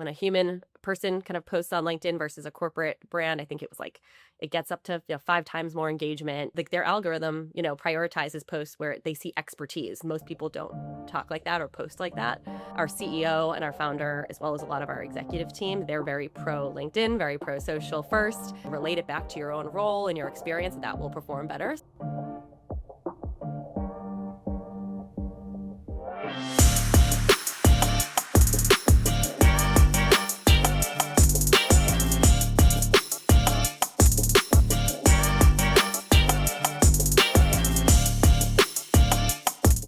when a human person kind of posts on LinkedIn versus a corporate brand, I think it was like it gets up to 5 times more engagement. Like their algorithm, prioritizes posts where they see expertise. Most people don't talk like that or post like that. Our CEO and our founder, as well as a lot of our executive team, they're very pro LinkedIn, very pro social first. Relate it back to your own role and your experience, that will perform better.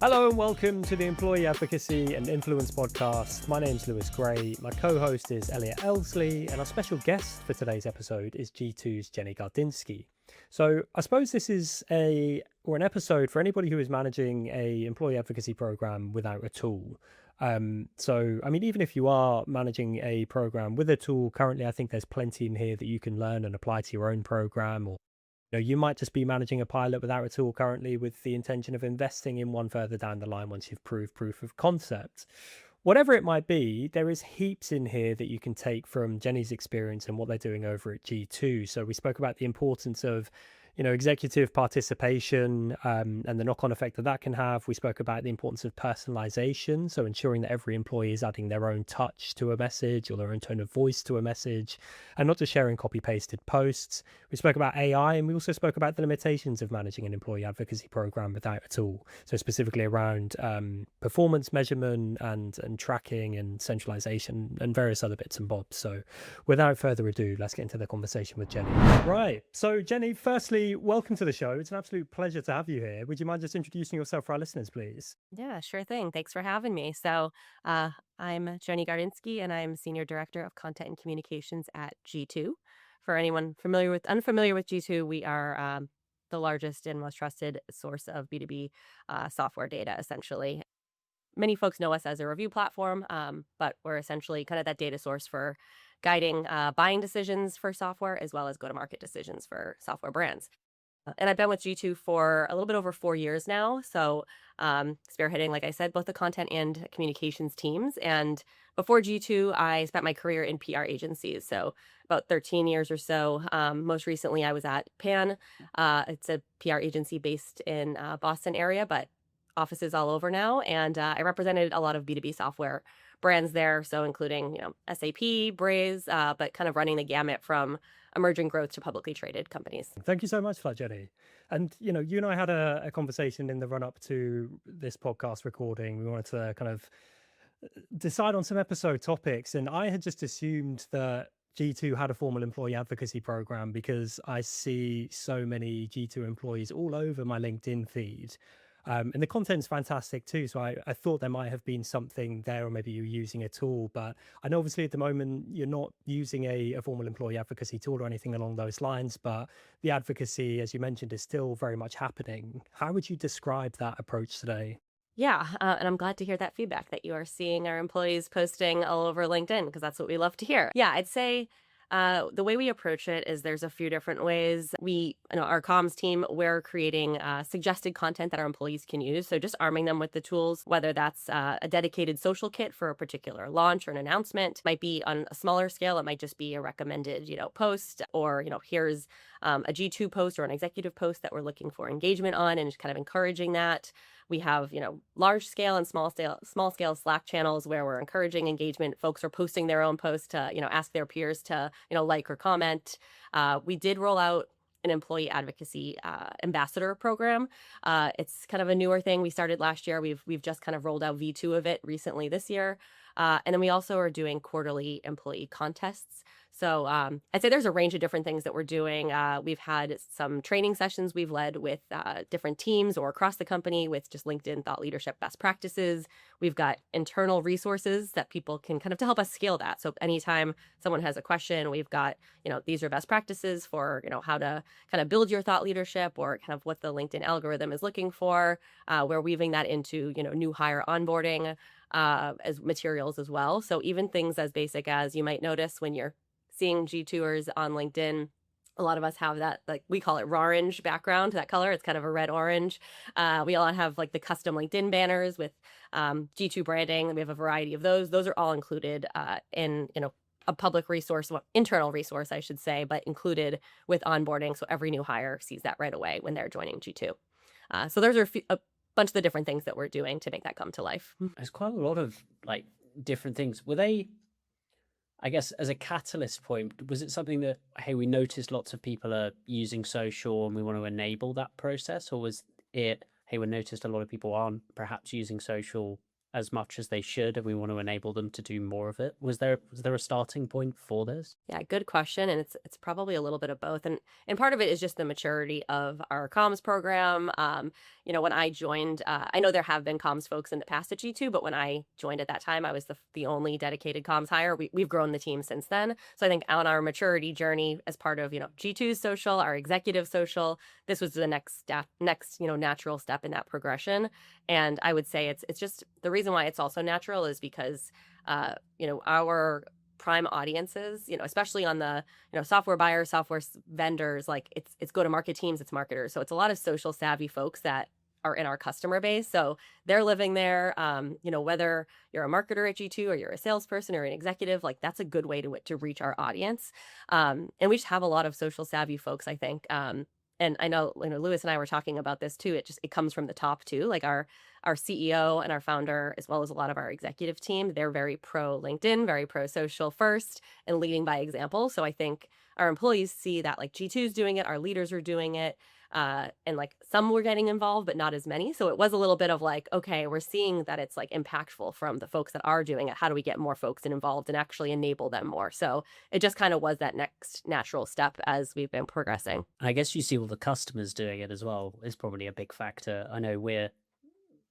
Hello and welcome to the Employee Advocacy and Influence podcast. My name's Lewis Gray, my co-host is Elliot Elsley, and our special guest for today's episode is G2's Jenny Gardynski. So I suppose this is an episode for anybody who is managing a employee advocacy program without a tool. Even if you are managing a program with a tool currently, I think there's plenty in here that you can learn and apply to your own program, or you might just be managing a pilot without a tool currently with the intention of investing in one further down the line once you've proved proof of concept. Whatever it might be, there is heaps in here that you can take from Jenny's experience and what they're doing over at G2. So we spoke about the importance of executive participation and the knock-on effect that can have. We spoke about the importance of personalization, so ensuring that every employee is adding their own touch to a message or their own tone of voice to a message, and not just sharing copy-pasted posts. We spoke about AI, and we also spoke about the limitations of managing an employee advocacy program without a tool. So specifically around performance measurement and tracking and centralization and various other bits and bobs. So without further ado, let's get into the conversation with Jenny. Right. So Jenny, firstly, welcome to the show. It's an absolute pleasure to have you here. Would you mind just introducing yourself for our listeners, please? Yeah, sure thing. Thanks for having me. So I'm Jenny Gardynski, and I'm Senior Director of Content and Communications at G2. For anyone unfamiliar with G2, we are the largest and most trusted source of B2B software data, essentially. Many folks know us as a review platform, but we're essentially kind of that data source for guiding buying decisions for software as well as go-to-market decisions for software brands. And I've been with G2 for a little bit over 4 years now. So spearheading, like I said, both the content and communications teams. And before G2, I spent my career in PR agencies. So about 13 years or so. Most recently, I was at Pan. It's a PR agency based in Boston area, but offices all over now. And I represented a lot of B2B software brands there. So including, SAP, Braze, but kind of running the gamut from emerging growth to publicly traded companies. Thank you so much for that, Jenny. And, you and I had a conversation in the run up to this podcast recording. We wanted to kind of decide on some episode topics. And I had just assumed that G2 had a formal employee advocacy program because I see so many G2 employees all over my LinkedIn feed. And the content's fantastic too. So I thought there might have been something there, or maybe you're using a tool. But I know obviously at the moment you're not using a formal employee advocacy tool or anything along those lines. But the advocacy, as you mentioned, is still very much happening. How would you describe that approach today? Yeah, and I'm glad to hear that feedback that you are seeing our employees posting all over LinkedIn, because that's what we love to hear. Yeah, I'd say the way we approach it is there's a few different ways. Our comms team, we're creating suggested content that our employees can use. So just arming them with the tools, whether that's a dedicated social kit for a particular launch or an announcement, might be on a smaller scale. It might just be a recommended, post, or, here's a G2 post or an executive post that we're looking for engagement on, and just kind of encouraging that. We have, large scale and small scale Slack channels where we're encouraging engagement. Folks are posting their own posts to, ask their peers to, like or comment. We did roll out an employee advocacy ambassador program. It's kind of a newer thing we started last year. We've just kind of rolled out V2 of it recently this year. And then we also are doing quarterly employee contests. So I'd say there's a range of different things that we're doing. We've had some training sessions we've led with different teams or across the company with just LinkedIn thought leadership best practices. We've got internal resources that people can kind of to help us scale that. So anytime someone has a question, we've got, these are best practices for, how to kind of build your thought leadership or kind of what the LinkedIn algorithm is looking for. We're weaving that into, new hire onboarding as materials as well. So even things as basic as you might notice when you're seeing G2ers on LinkedIn, A lot of us have that, like we call it orange background, that color. It's kind of a red orange. We all have like the custom LinkedIn banners with G2 branding. We have a variety of those. Those are all included in, a public resource, well, internal resource, I should say, but included with onboarding. So every new hire sees that right away when they're joining G2. So those are a bunch of the different things that we're doing to make that come to life. There's quite a lot of like different things. Were they, I guess, as a catalyst point, was it something that, hey, we noticed lots of people are using social and we want to enable that process? Or was it, hey, we noticed a lot of people aren't perhaps using social as much as they should and we want to enable them to do more of it? Was there a starting point for this? Yeah, good question. And it's probably a little bit of both. And part of it is just the maturity of our comms program. When I joined, I know there have been comms folks in the past at G2, but when I joined at that time, I was the only dedicated comms hire. We've grown the team since then. So I think on our maturity journey as part of, G2's social, our executive social, this was the next step, natural step in that progression. And I would say it's just the reason why it's also natural is because, our prime audiences, especially on the, software buyers, software vendors, like it's go-to-market teams, it's marketers. So it's a lot of social savvy folks that are in our customer base. So they're living there, whether you're a marketer at G2 or you're a salesperson or an executive, like that's a good way to reach our audience. And we just have a lot of social savvy folks, I think. And I know, Lewis and I were talking about this too. It comes from the top too. Like our CEO and our founder, as well as a lot of our executive team, they're very pro LinkedIn, very pro social first and leading by example. So I think our employees see that like G2's doing it, our leaders are doing it. And like some were getting involved, but not as many. So it was a little bit of like, okay, we're seeing that it's like impactful from the folks that are doing it. How do we get more folks involved and actually enable them more? So it just kind of was that next natural step as we've been progressing. I guess you see all the customers doing it as well is probably a big factor. I know we're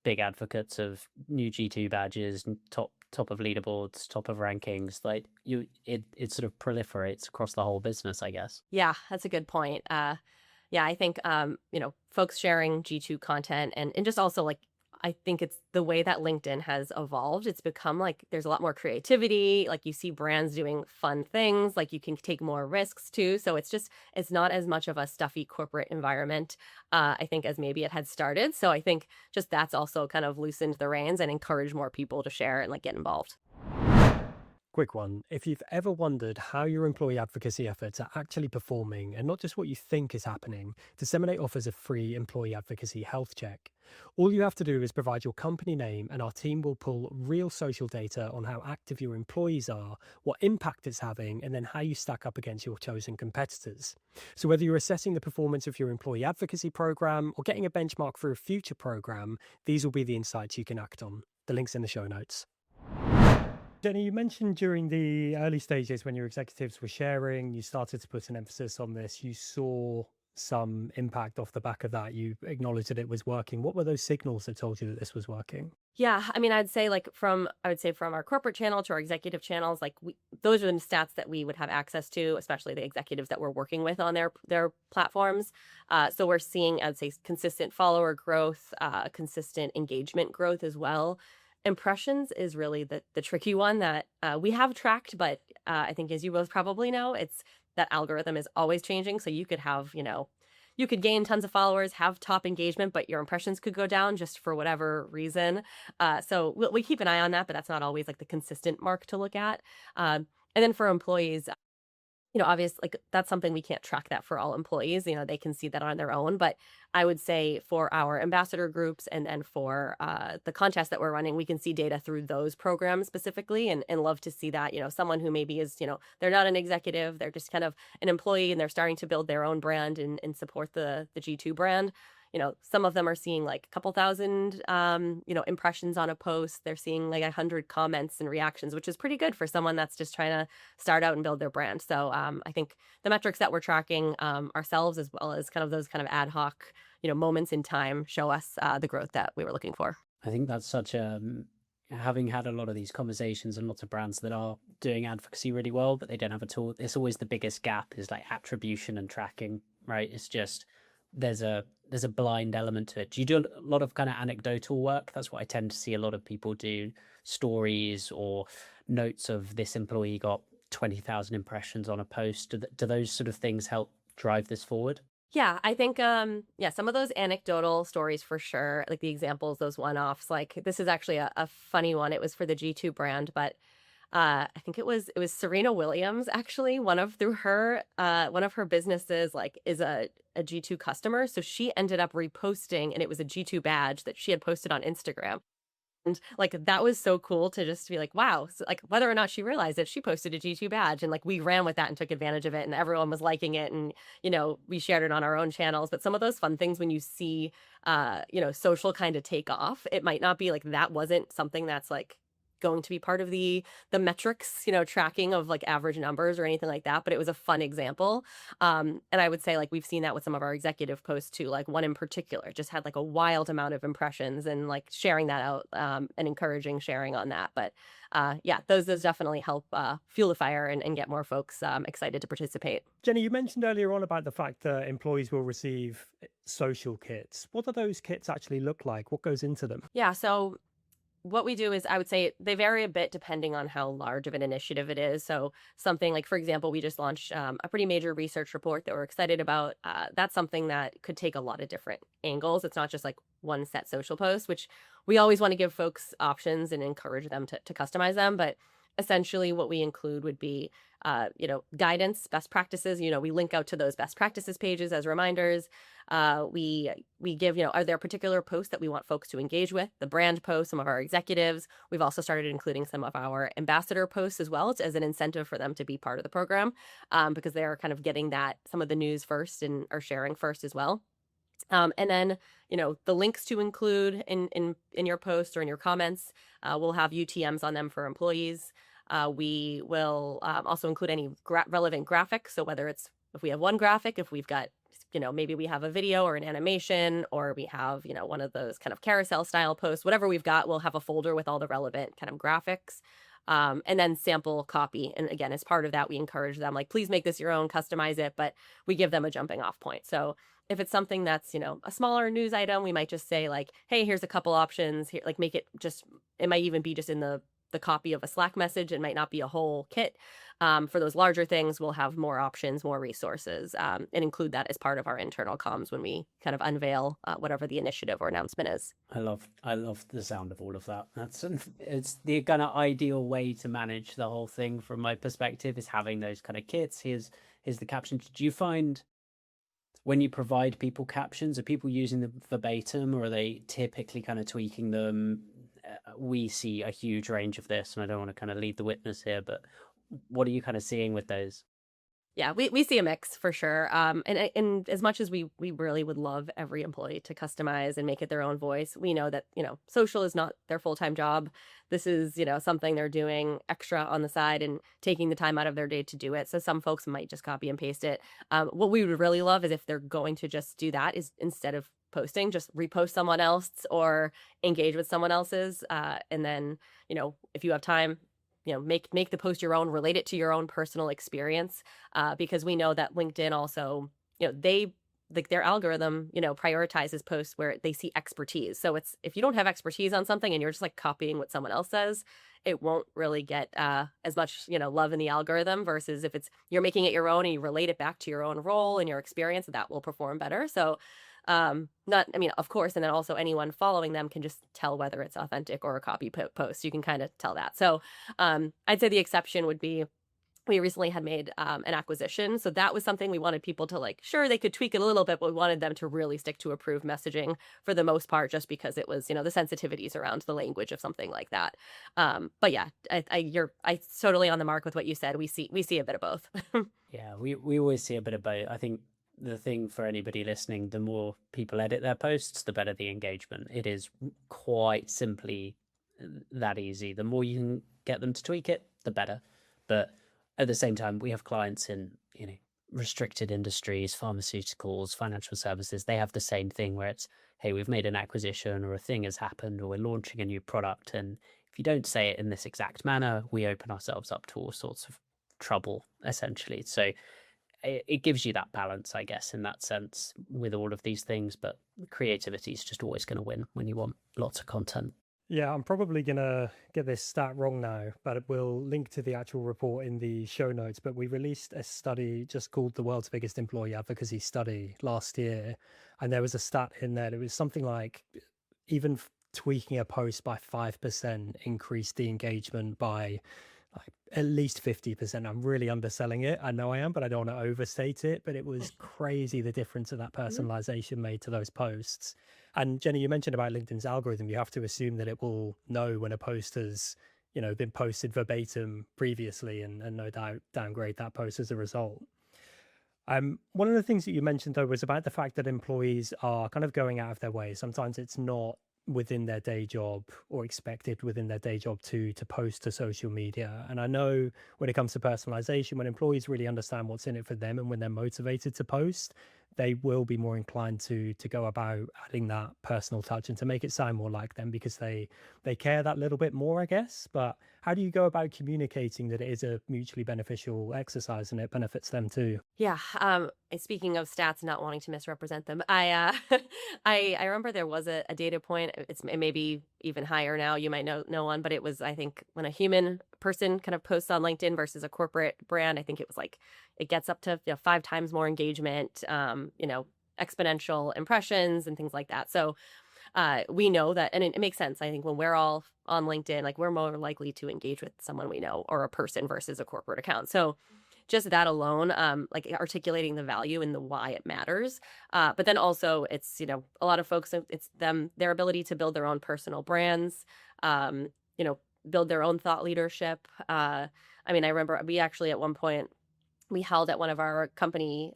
big advocates of new G2 badges, top of leaderboards, top of rankings. Like it sort of proliferates across the whole business, I guess. Yeah, that's a good point. Yeah, I think, folks sharing G2 content and just also like, I think it's the way that LinkedIn has evolved. It's become like there's a lot more creativity. Like you see brands doing fun things, like you can take more risks too. So it's not as much of a stuffy corporate environment, I think, as maybe it had started. So I think just that's also kind of loosened the reins and encouraged more people to share and like get involved. Quick one. If you've ever wondered how your employee advocacy efforts are actually performing and not just what you think is happening, Disseminate offers a free employee advocacy health check. All you have to do is provide your company name and our team will pull real social data on how active your employees are, what impact it's having, and then how you stack up against your chosen competitors. So whether you're assessing the performance of your employee advocacy program or getting a benchmark for a future program, these will be the insights you can act on. The link's in the show notes. Jenny, you mentioned during the early stages when your executives were sharing, you started to put an emphasis on this. You saw some impact off the back of that. You acknowledged that it was working. What were those signals that told you that this was working? Yeah, I mean, I'd say from our corporate channel to our executive channels, like those are the stats that we would have access to, especially the executives that we're working with on their platforms. So we're seeing, I'd say, consistent follower growth, consistent engagement growth as well. Impressions is really the tricky one that we have tracked, but I think, as you both probably know, it's that algorithm is always changing. So you could have, you could gain tons of followers, have top engagement, but your impressions could go down just for whatever reason. So we keep an eye on that, but that's not always like the consistent mark to look at. And then for employees, obviously, like that's something we can't track that for all employees. They can see that on their own. But I would say for our ambassador groups and then for the contest that we're running, we can see data through those programs specifically and love to see that, someone who maybe is, they're not an executive, they're just kind of an employee and they're starting to build their own brand and support the G2 brand. Some of them are seeing like a couple thousand, impressions on a post. They're seeing like 100 comments and reactions, which is pretty good for someone that's just trying to start out and build their brand. So I think the metrics that we're tracking ourselves, as well as kind of those kind of ad hoc, moments in time, show us the growth that we were looking for. I think that's such a, having had a lot of these conversations and lots of brands that are doing advocacy really well, but they don't have a tool. It's always the biggest gap is like attribution and tracking, right? It's just, there's a blind element to it. Do you do a lot of kind of anecdotal work? That's what I tend to see a lot of people do, stories or notes of this employee got 20,000 impressions on a post. Do those sort of things help drive this forward? Yeah, I think yeah, some of those anecdotal stories for sure, like the examples, those one-offs, like this is actually a funny one. It was for the G2 brand, but I think it was Serena Williams actually, one of her businesses like is a G2 customer, so she ended up reposting and it was a G2 badge that she had posted on Instagram. And, like, that was so cool to just be like, wow, so, like, whether or not she realized it, she posted a G2 badge, and, like, we ran with that and took advantage of it, and everyone was liking it, and, we shared it on our own channels, but some of those fun things when you see, social kinda take off, it might not be like that wasn't something that's, like, going to be part of the metrics, tracking of, like, average numbers or anything like that, but it was a fun example. And I would say, like, we've seen that with some of our executive posts too. Like one in particular just had like a wild amount of impressions and like sharing that out and encouraging sharing on that. But yeah, those definitely help fuel the fire and get more folks excited to participate. Jenny, you mentioned earlier on about the fact that employees will receive social kits. What do those kits actually look like? What goes into them? Yeah, so what we do is I would say they vary a bit depending on how large of an initiative it is. So something like, for example, we just launched a pretty major research report that we're excited about. That's something that could take a lot of different angles. It's not just like one set social post, which we always want to give folks options and encourage them to customize them. But essentially what we include would be, guidance, best practices. We link out to those best practices pages as reminders. We give, are there particular posts that we want folks to engage with? The brand posts, some of our executives. We've also started including some of our ambassador posts as well as an incentive for them to be part of the program, because they're kind of getting that some of the news first and are sharing first as well. And then, the links to include in your post or in your comments, we'll have UTMs on them for employees. We will also include any relevant graphics. So whether it's if we have one graphic, if we've got, maybe we have a video or an animation, or we have, one of those kind of carousel style posts, whatever we've got, we'll have a folder with all the relevant kind of graphics. And then sample copy. And again, as part of that, we encourage them, like, please make this your own, customize it, but we give them a jumping off point. So if it's something that's, a smaller news item, we might just say like, hey, here's a couple options here, like make it just, it might even be just in the copy of a Slack message. It might not be a whole kit. For those larger things, we'll have more options, more resources, and include that as part of our internal comms when we kind of unveil whatever the initiative or announcement is. I love the sound of all of that. It's the kind of ideal way to manage the whole thing from my perspective, is having those kind of kits. Here's the captions. Do you find when you provide people captions, are people using them verbatim, or are they typically kind of tweaking them? We see a huge range of this, and I don't want to kind of lead the witness here, but what are you kind of seeing with those? Yeah, we see a mix for sure. And as much as we really would love every employee to customize and make it their own voice, we know that, social is not their full-time job. This is, something they're doing extra on the side and taking the time out of their day to do it. So some folks might just copy and paste it. What we would really love is if they're going to just do that, is instead of posting, just repost someone else or engage with someone else's. And then, if you have time, make the post your own, relate it to your own personal experience, because we know that LinkedIn also, they like their algorithm, prioritizes posts where they see expertise. So it's, if you don't have expertise on something and you're just like copying what someone else says, it won't really get as much, love in the algorithm, versus if it's, you're making it your own and you relate it back to your own role and your experience, that will perform better. So of course, and then also anyone following them can just tell whether it's authentic or a copy post. You can kind of tell that. So I'd say the exception would be, we recently had made an acquisition. So that was something we wanted people to like, sure, they could tweak it a little bit, but we wanted them to really stick to approved messaging for the most part, just because it was, the sensitivities around the language of something like that. But yeah, I totally on the mark with what you said. We see a bit of both. Yeah, we always see a bit of both. I think the thing for anybody listening, the more people edit their posts, the better the engagement. It is quite simply that easy. The more you can get them to tweak it, the better. But at the same time, we have clients in, restricted industries, pharmaceuticals, financial services. They have the same thing where it's, hey, we've made an acquisition, or a thing has happened, or we're launching a new product. And if you don't say it in this exact manner, we open ourselves up to all sorts of trouble, essentially. So it gives you that balance, I guess, in that sense with all of these things. But creativity is just always going to win when you want lots of content. Yeah, I'm probably gonna get this stat wrong now, but we'll link to the actual report in the show notes. But we released a study just called the World's Biggest Employee Advocacy Study last year, and there was a stat in there. It was something like even tweaking a post by 5% increased the engagement by like at least 50%. I'm really underselling it. I know I am, but I don't want to overstate it. But it was crazy the difference that that Mhm. personalization made to those posts. And Jenny, you mentioned about LinkedIn's algorithm. You have to assume that it will know when a post has, been posted verbatim previously and no doubt downgrade that post as a result. One of the things that you mentioned though was about the fact that employees are kind of going out of their way. Sometimes it's not within their day job or expected within their day job to post to social media. And I know when it comes to personalization, when employees really understand what's in it for them and when they're motivated to post, they will be more inclined to go about adding that personal touch and to make it sound more like them because they care that little bit more, I guess. But how do you go about communicating that it is a mutually beneficial exercise and it benefits them too? Yeah. And speaking of stats, and not wanting to misrepresent them, I remember there was a data point. It may be even higher now. You might know one, but it was, I think, when a human person kind of posts on LinkedIn versus a corporate brand. I think it was like it gets up to 5 times more engagement. Exponential impressions and things like that. So we know that, and it makes sense. I think when we're all on LinkedIn, like we're more likely to engage with someone we know or a person versus a corporate account. So just that alone, like articulating the value and the why it matters. But then also it's, a lot of folks, it's their ability to build their own personal brands, um, you know, build their own thought leadership. I mean, I remember we actually at one point we held at one of our company,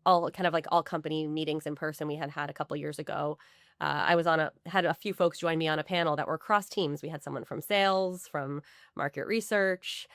all kind of like all company meetings in person we had a couple years ago. I was had a few folks join me on a panel that were cross teams. We had someone from sales, from market research,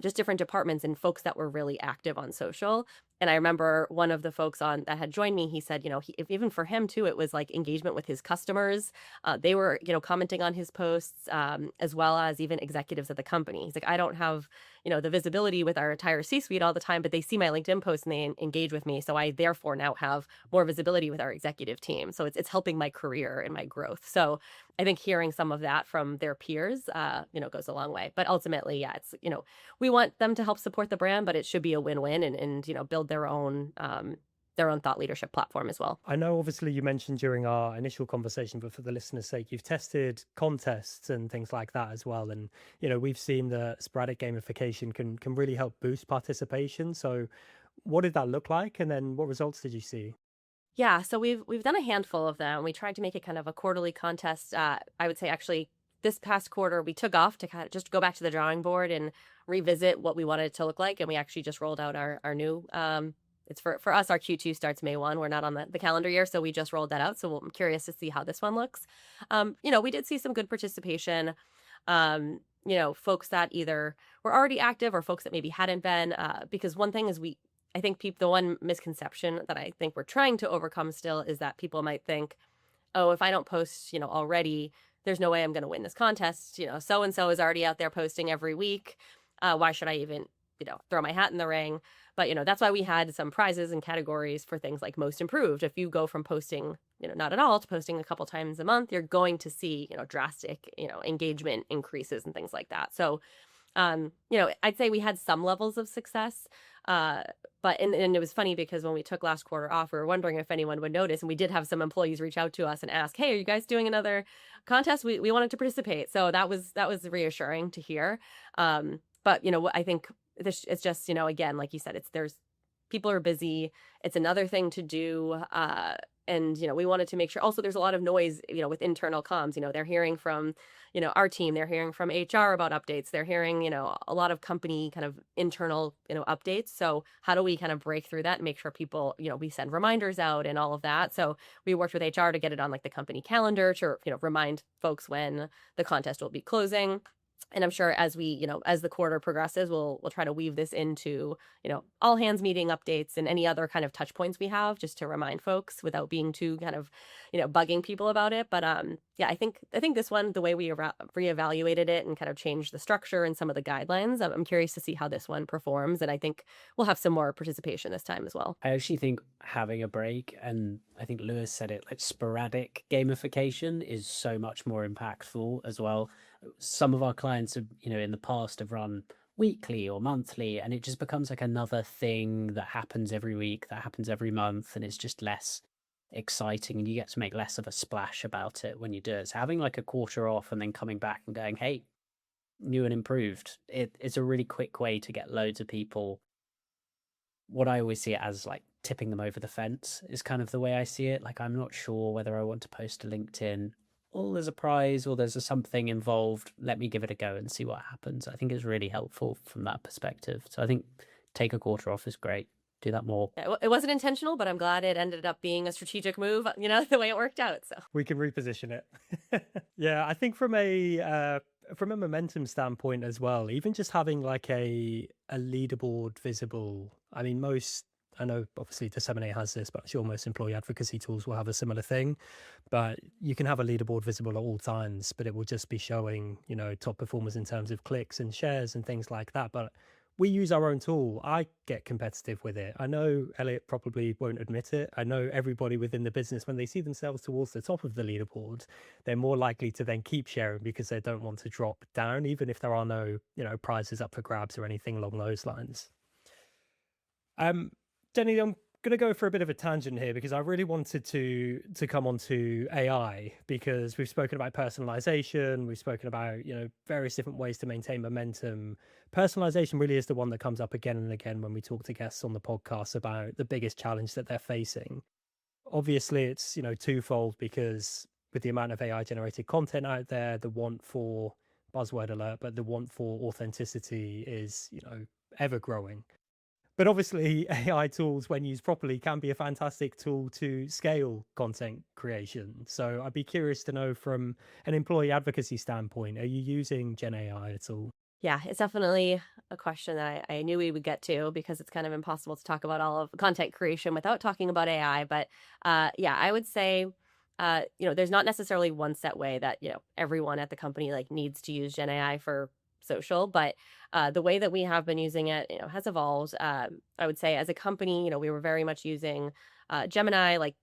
just different departments and folks that were really active on social. And I remember one of the folks on that had joined me, he said, if, even for him too, it was like engagement with his customers. They were, commenting on his posts, as well as even executives at the company. He's like, I don't have, the visibility with our entire C-suite all the time, but they see my LinkedIn posts and they engage with me. So I therefore now have more visibility with our executive team. So it's helping my career and my growth. So I think hearing some of that from their peers, goes a long way. But ultimately, yeah, it's, we want them to help support the brand, but it should be a win-win and build their own thought leadership platform as well. I know obviously you mentioned during our initial conversation, but for the listener's sake, you've tested contests and things like that as well. And, we've seen that sporadic gamification can really help boost participation. So what did that look like? And then what results did you see? Yeah, so we've done a handful of them. We tried to make it kind of a quarterly contest. I would say actually this past quarter we took off to kind of just go back to the drawing board and revisit what we wanted it to look like. And we actually just rolled out our new it's for us, our Q2 starts May 1. We're not on the calendar year, so we just rolled that out. So I'm curious to see how this one looks. We did see some good participation. Folks that either were already active or folks that maybe hadn't been, because one thing is I think the one misconception that I think we're trying to overcome still is that people might think, oh, if I don't post, already, there's no way I'm going to win this contest. So and so is already out there posting every week. Why should I even, throw my hat in the ring? But, that's why we had some prizes and categories for things like most improved. If you go from posting, not at all to posting a couple times a month, you're going to see, drastic, engagement increases and things like that. So, I'd say we had some levels of success. But it was funny because when we took last quarter off, we were wondering if anyone would notice. And we did have some employees reach out to us and ask, hey, are you guys doing another contest? We wanted to participate. So that was reassuring to hear. But I think it's just, again, like you said, there's people are busy. It's another thing to do. And, we wanted to make sure also there's a lot of noise, with internal comms, they're hearing from, our team, they're hearing from HR about updates. They're hearing, a lot of company kind of internal, updates. So how do we kind of break through that and make sure people, we send reminders out and all of that. So we worked with HR to get it on like the company calendar to, remind folks when the contest will be closing. And I'm sure as we, as the quarter progresses, we'll try to weave this into, all hands meeting updates and any other kind of touch points we have, just to remind folks without being too kind of, bugging people about it. But yeah, I think this one, the way we reevaluated it and kind of changed the structure and some of the guidelines, I'm curious to see how this one performs, and I think we'll have some more participation this time as well. I actually think having a break, and I think Lewis said it, like sporadic gamification is so much more impactful as well. Some of our clients have, in the past have run weekly or monthly, and it just becomes like another thing that happens every week, that happens every month, and it's just less exciting, and you get to make less of a splash about it when you do it. So having like a quarter off and then coming back and going, hey, new and improved, it's a really quick way to get loads of people. What I always see it as, like, tipping them over the fence is kind of the way I see it. Like, I'm not sure whether I want to post to LinkedIn, or there's a prize, or there's something involved. Let me give it a go and see what happens. I think it's really helpful from that perspective. So I think take a quarter off is great. Do that more. Yeah, it wasn't intentional, but I'm glad it ended up being a strategic move, the way it worked out. So We can reposition it. Yeah, I think from a momentum standpoint as well, even just having like a leaderboard visible. I mean, I know obviously Disseminate has this, but I'm sure most employee advocacy tools will have a similar thing. But you can have a leaderboard visible at all times, but it will just be showing, top performers in terms of clicks and shares and things like that. But we use our own tool. I get competitive with it. I know Elliot probably won't admit it. I know everybody within the business, when they see themselves towards the top of the leaderboard, they're more likely to then keep sharing because they don't want to drop down, even if there are no, prizes up for grabs or anything along those lines. Denny, I'm going to go for a bit of a tangent here because I really wanted to come on to AI, because we've spoken about personalization, we've spoken about various different ways to maintain momentum. Personalization really is the one that comes up again and again when we talk to guests on the podcast about the biggest challenge that they're facing. Obviously, it's twofold, because with the amount of AI generated content out there, the want for buzzword alert, but the want for authenticity is ever growing. But obviously, AI tools, when used properly, can be a fantastic tool to scale content creation. So I'd be curious to know, from an employee advocacy standpoint, are you using GenAI at all? yeah, it's definitely a question that I knew we would get to, because it's kind of impossible to talk about all of content creation without talking about AI. But yeah, I would say, there's not necessarily one set way that, everyone at the company like needs to use Gen AI for social, but the way that we have been using it, has evolved. I would say as a company, we were very much using Gemini, like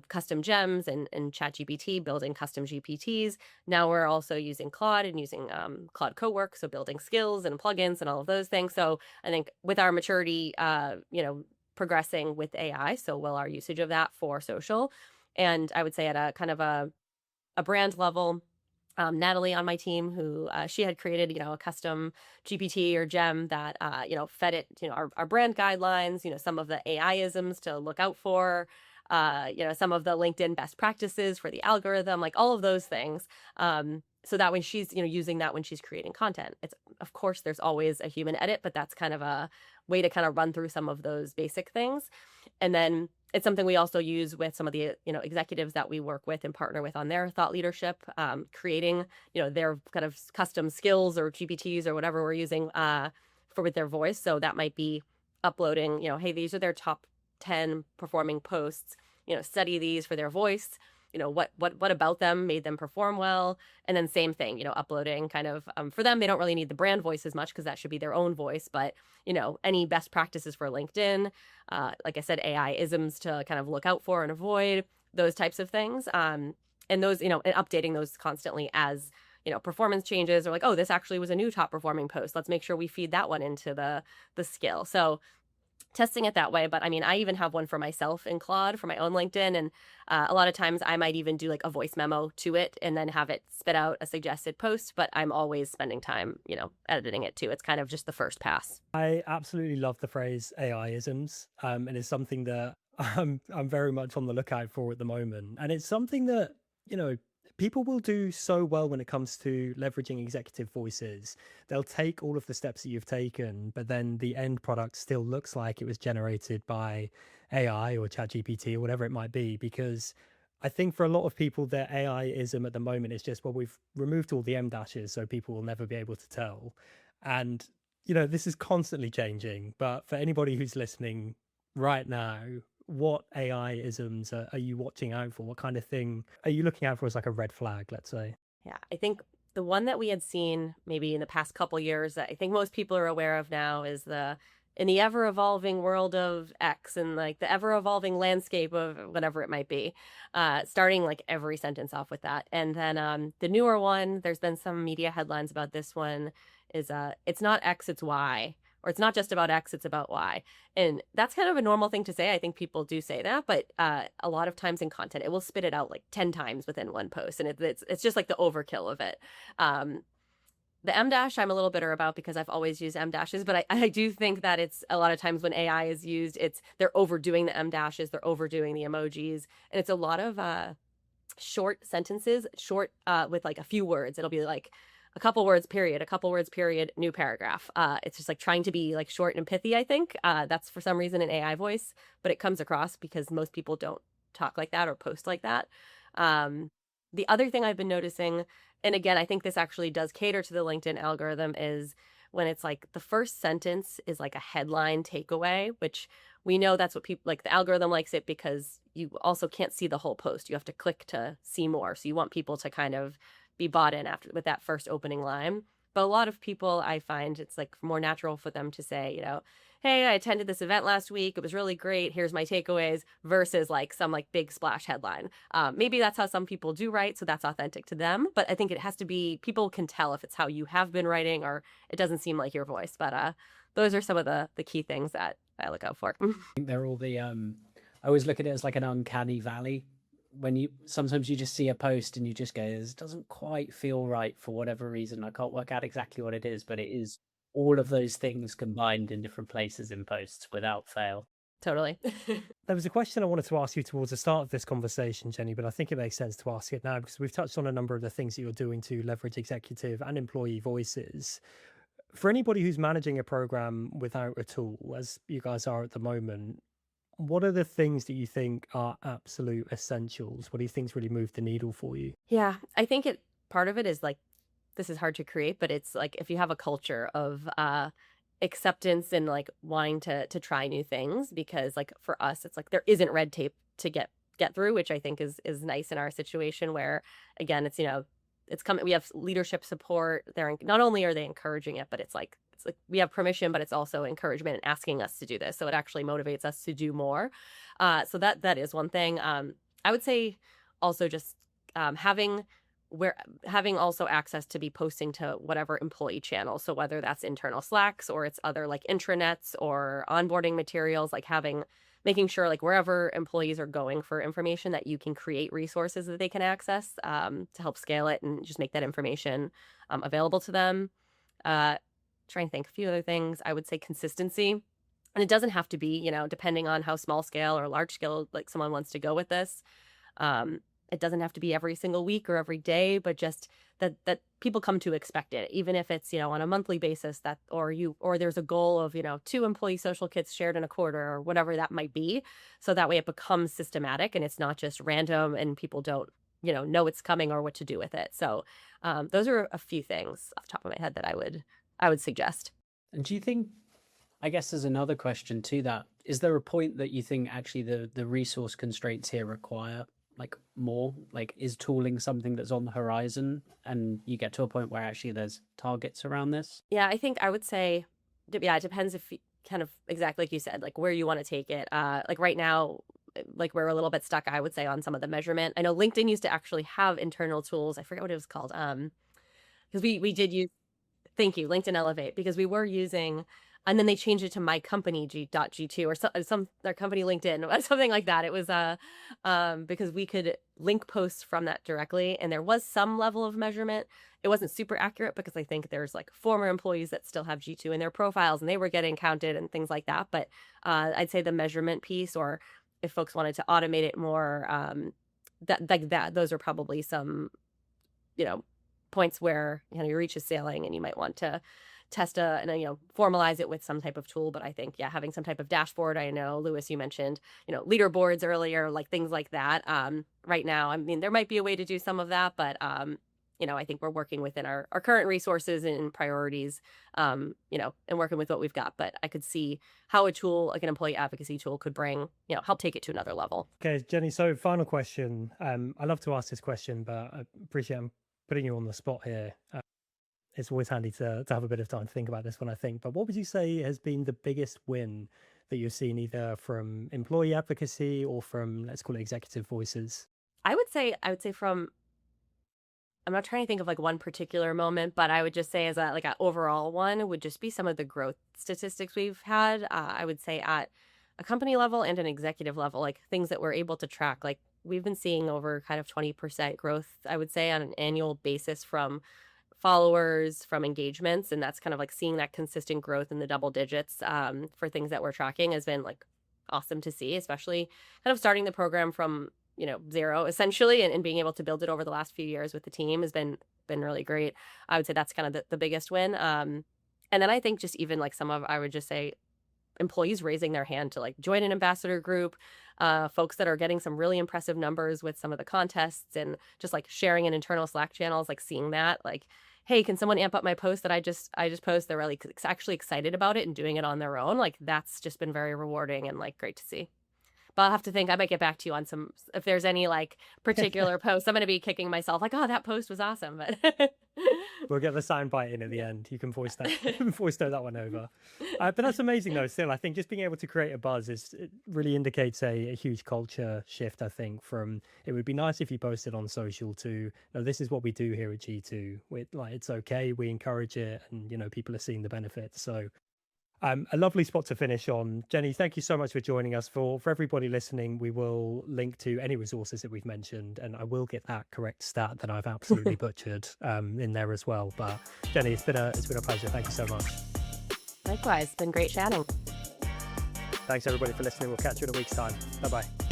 custom gems, and ChatGPT, building custom GPTs. Now we're also using Claude and using Claude Cowork, so building skills and plugins and all of those things. So I think with our maturity, progressing with AI, so will our usage of that for social. And I would say at a kind of a brand level, Natalie on my team, who she had created, a custom GPT or gem that, fed it, our brand guidelines, some of the AI-isms to look out for, some of the LinkedIn best practices for the algorithm, like all of those things. So that when she's, using that when she's creating content, it's, of course, there's always a human edit, but that's kind of a way to kind of run through some of those basic things. And then it's something we also use with some of the, executives that we work with and partner with on their thought leadership, creating, their kind of custom skills or GPTs or whatever we're using for with their voice. So that might be uploading, hey, these are their top 10 performing posts, study these for their voice. What about them made them perform well? And then same thing, uploading kind of for them, they don't really need the brand voice as much because that should be their own voice, but any best practices for LinkedIn, like I said, AI-isms to kind of look out for and avoid, those types of things. And those, and updating those constantly as, performance changes, or like, oh, this actually was a new top performing post. Let's make sure we feed that one into the skill. So testing it that way. But I mean, I even have one for myself in Claude for my own LinkedIn. And a lot of times I might even do like a voice memo to it and then have it spit out a suggested post. But I'm always spending time, editing it too. It's kind of just the first pass. I absolutely love the phrase AI-isms, and it's something that I'm very much on the lookout for at the moment. And it's something that, people will do so well when it comes to leveraging executive voices. They'll take all of the steps that you've taken, but then the end product still looks like it was generated by AI or ChatGPT or whatever it might be, because I think for a lot of people, their AI-ism at the moment is just, well, we've removed all the M dashes, so people will never be able to tell. And, this is constantly changing. But for anybody who's listening right now, what AI-isms are you watching out for? What kind of thing are you looking out for as like a red flag, let's say? Yeah, I think the one that we had seen maybe in the past couple years that I think most people are aware of now is the in the ever evolving world of X and like the ever evolving landscape of whatever it might be, starting like every sentence off with that. And then the newer one, there's been some media headlines about this one is it's not X, it's Y. Or it's not just about X, it's about Y. And that's kind of a normal thing to say. I think people do say that, but a lot of times in content, it will spit it out like 10 times within one post. And it's just like the overkill of it. The M dash I'm a little bitter about because I've always used M dashes, but I do think that it's a lot of times when AI is used, they're overdoing the M dashes, they're overdoing the emojis, and it's a lot of short sentences, short with like a few words. It'll be like a couple words, period, a couple words, period, new paragraph. It's just like trying to be like short and pithy, I think. That's for some reason an AI voice, but it comes across because most people don't talk like that or post like that. The other thing I've been noticing, and again, I think this actually does cater to the LinkedIn algorithm, is when it's like the first sentence is like a headline takeaway, which we know that's what people like. The algorithm likes it because you also can't see the whole post. You have to click to see more. So you want people to kind of be bought in after with that first opening line. But a lot of people, I find it's like more natural for them to say, hey, I attended this event last week. It was really great. Here's my takeaways versus like some like big splash headline. Maybe that's how some people do write. So that's authentic to them. But I think it has to be, people can tell if it's how you have been writing or it doesn't seem like your voice. But those are some of the key things that I look out for. I think they're all I always look at it as like an uncanny valley. When sometimes you just see a post and you just go, this doesn't quite feel right for whatever reason. I can't work out exactly what it is, but it is all of those things combined in different places in posts without fail. Totally. There was a question I wanted to ask you towards the start of this conversation, Jenny, but I think it makes sense to ask it now because we've touched on a number of the things that you're doing to leverage executive and employee voices. For anybody who's managing a program without a tool, as you guys are at the moment, what are the things that you think are absolute essentials? What do you think's really moved the needle for you? Yeah, I think part of it is like this is hard to create, but it's like if you have a culture of acceptance and like wanting to try new things, because like for us, it's like there isn't red tape to get through, which I think is nice in our situation where again, it's it's coming. We have leadership support. They're not only are they encouraging it, but it's like we have permission, but it's also encouragement and asking us to do this. So it actually motivates us to do more. So that is one thing. I would say also just having also access to be posting to whatever employee channel. So whether that's internal Slacks or it's other like intranets or onboarding materials, like making sure like wherever employees are going for information that you can create resources that they can access to help scale it and just make that information available to them. Trying to think a few other things. I would say consistency. And it doesn't have to be, depending on how small scale or large scale like someone wants to go with this. It doesn't have to be every single week or every day, but just that people come to expect it, even if it's, on a monthly basis or there's a goal of, 2 employee social kits shared in a quarter or whatever that might be. So that way it becomes systematic and it's not just random and people don't, know it's coming or what to do with it. So those are a few things off the top of my head that I would suggest. And do you think, I guess there's another question to that. Is there a point that you think actually the resource constraints here require like more? Like is tooling something that's on the horizon and you get to a point where actually there's targets around this? Yeah, I think I would say, yeah, it depends if kind of exactly like you said, like where you want to take it. Like right now, like we're a little bit stuck, I would say, on some of the measurement. I know LinkedIn used to actually have internal tools. I forget what it was called. Because we did use, thank you, LinkedIn Elevate, because we were using, and then they changed it to my company G.G2 or some their company LinkedIn or something like that. It was because we could link posts from that directly, and there was some level of measurement. It wasn't super accurate because I think there's like former employees that still have G2 in their profiles, and they were getting counted and things like that. But I'd say the measurement piece, or if folks wanted to automate it more, those are probably some, points where your reach is sailing and you might want to test and formalize it with some type of tool. But I think, yeah, having some type of dashboard. I know, Lewis, you mentioned, leaderboards earlier, like things like that. Right now, I mean, there might be a way to do some of that, but I think we're working within our current resources and priorities, and working with what we've got. But I could see how a tool like an employee advocacy tool could bring, help take it to another level. Okay, Jenny, so final question. I love to ask this question, but I appreciate I'm putting you on the spot here. It's always handy to have a bit of time to think about this one, I think. But what would you say has been the biggest win that you've seen either from employee advocacy or from, let's call it, executive voices? I would say from I'm not trying to think of like one particular moment, but I would just say as an overall one would just be some of the growth statistics we've had. I would say at a company level and an executive level, like things that we're able to track. Like we've been seeing over kind of 20% growth, I would say, on an annual basis from followers, from engagements. And that's kind of like seeing that consistent growth in the double digits for things that we're tracking has been like awesome to see, especially kind of starting the program from zero essentially, and being able to build it over the last few years with the team has been really great. I would say that's kind of the biggest win. And then I think just even like I would just say employees raising their hand to like join an ambassador group, folks that are getting some really impressive numbers with some of the contests and just like sharing in internal Slack channels, like seeing that like, hey, can someone amp up my post that I just post? They're really actually excited about it and doing it on their own. Like that's just been very rewarding and like great to see. But I'll have to think. I might get back to you on some, if there's any like particular posts. I'm going to be kicking myself like, oh, that post was awesome. But We'll get the soundbite in at the end. You can voice note that one over. But that's amazing though. Still, I think just being able to create a buzz it really indicates a huge culture shift. I think from it would be nice if you posted on social to, this is what we do here at G2. It's okay. We encourage it, and people are seeing the benefits. So. A lovely spot to finish on. Jenny, thank you so much for joining us. For everybody listening, we will link to any resources that we've mentioned, and I will get that correct stat that I've absolutely butchered in there as well. But Jenny, it's been a pleasure. Thank you so much. Likewise, it's been great chatting. Thanks everybody for listening. We'll catch you in a week's time. Bye-bye.